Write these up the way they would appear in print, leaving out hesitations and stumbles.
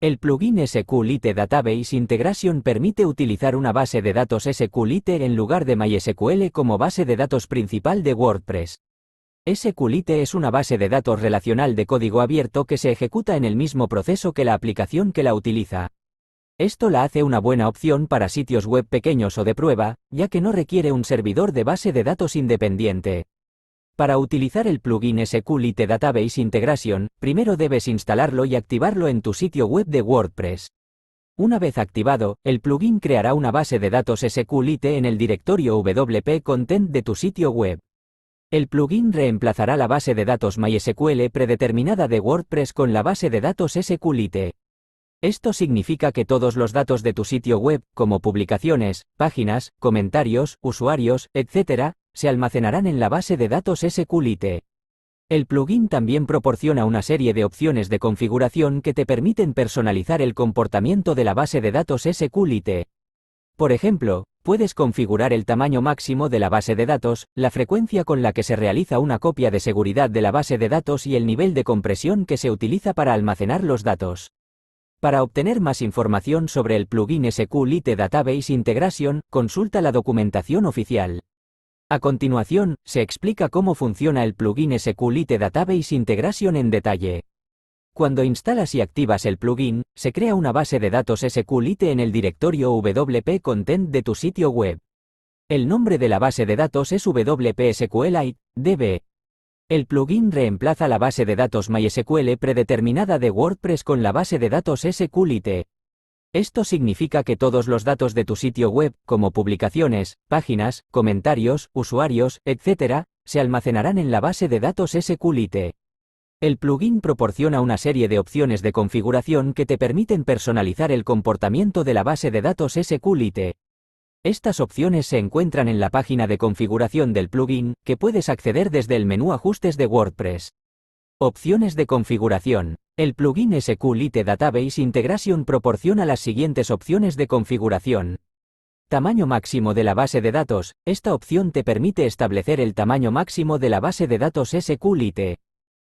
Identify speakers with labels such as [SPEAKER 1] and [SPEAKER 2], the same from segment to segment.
[SPEAKER 1] El plugin SQLite Database Integration permite utilizar una base de datos SQLite en lugar de MySQL como base de datos principal de WordPress. SQLite es una base de datos relacional de código abierto que se ejecuta en el mismo proceso que la aplicación que la utiliza. Esto la hace una buena opción para sitios web pequeños o de prueba, ya que no requiere un servidor de base de datos independiente. Para utilizar el plugin SQLite Database Integration, primero debes instalarlo y activarlo en tu sitio web de WordPress. Una vez activado, el plugin creará una base de datos SQLite en el directorio WP Content de tu sitio web. El plugin reemplazará la base de datos MySQL predeterminada de WordPress con la base de datos SQLite. Esto significa que todos los datos de tu sitio web, como publicaciones, páginas, comentarios, usuarios, etc., se almacenarán en la base de datos SQLite. El plugin también proporciona una serie de opciones de configuración que te permiten personalizar el comportamiento de la base de datos SQLite. Por ejemplo, puedes configurar el tamaño máximo de la base de datos, la frecuencia con la que se realiza una copia de seguridad de la base de datos y el nivel de compresión que se utiliza para almacenar los datos. Para obtener más información sobre el plugin SQLite Database Integration, consulta la documentación oficial. A continuación, se explica cómo funciona el plugin SQLite Database Integration en detalle. Cuando instalas y activas el plugin, se crea una base de datos SQLite en el directorio WP Content de tu sitio web. El nombre de la base de datos es WP SQLite DB. El plugin reemplaza la base de datos MySQL predeterminada de WordPress con la base de datos SQLite. Esto significa que todos los datos de tu sitio web, como publicaciones, páginas, comentarios, usuarios, etc., se almacenarán en la base de datos SQLite. El plugin proporciona una serie de opciones de configuración que te permiten personalizar el comportamiento de la base de datos SQLite. Estas opciones se encuentran en la página de configuración del plugin, que puedes acceder desde el menú Ajustes de WordPress. Opciones de configuración. El plugin SQLite Database Integration proporciona las siguientes opciones de configuración. Tamaño máximo de la base de datos. Esta opción te permite establecer el tamaño máximo de la base de datos SQLite.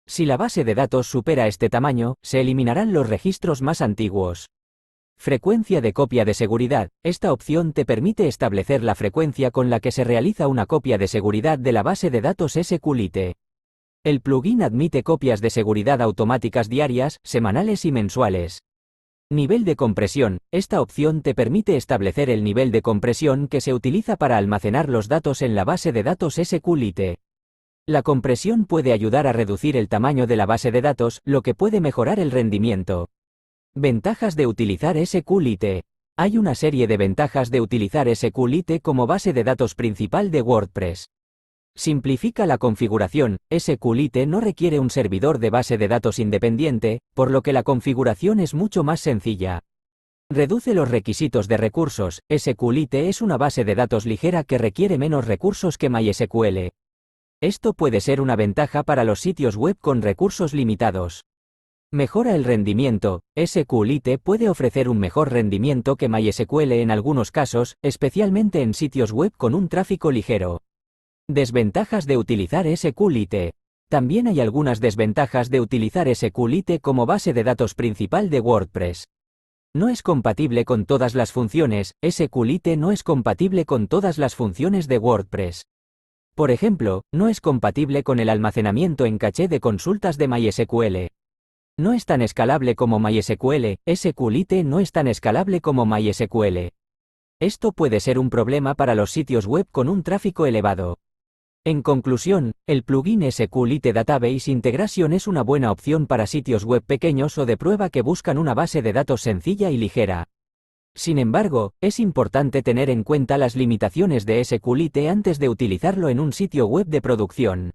[SPEAKER 1] Si la base de datos supera este tamaño, se eliminarán los registros más antiguos. Frecuencia de copia de seguridad. Esta opción te permite establecer la frecuencia con la que se realiza una copia de seguridad de la base de datos SQLite. El plugin admite copias de seguridad automáticas diarias, semanales y mensuales. Nivel de compresión. Esta opción te permite establecer el nivel de compresión que se utiliza para almacenar los datos en la base de datos SQLite. La compresión puede ayudar a reducir el tamaño de la base de datos, lo que puede mejorar el rendimiento. Ventajas de utilizar SQLite. Hay una serie de ventajas de utilizar SQLite como base de datos principal de WordPress. Simplifica la configuración. SQLite no requiere un servidor de base de datos independiente, por lo que la configuración es mucho más sencilla. Reduce los requisitos de recursos. SQLite es una base de datos ligera que requiere menos recursos que MySQL. Esto puede ser una ventaja para los sitios web con recursos limitados. Mejora el rendimiento. SQLite puede ofrecer un mejor rendimiento que MySQL en algunos casos, especialmente en sitios web con un tráfico ligero. Desventajas de utilizar SQLite. También hay algunas desventajas de utilizar SQLite como base de datos principal de WordPress. No es compatible con todas las funciones. SQLite no es compatible con todas las funciones de WordPress. Por ejemplo, no es compatible con el almacenamiento en caché de consultas de MySQL. No es tan escalable como MySQL. SQLite no es tan escalable como MySQL. Esto puede ser un problema para los sitios web con un tráfico elevado. En conclusión, el plugin SQLite Database Integration es una buena opción para sitios web pequeños o de prueba que buscan una base de datos sencilla y ligera. Sin embargo, es importante tener en cuenta las limitaciones de SQLite antes de utilizarlo en un sitio web de producción.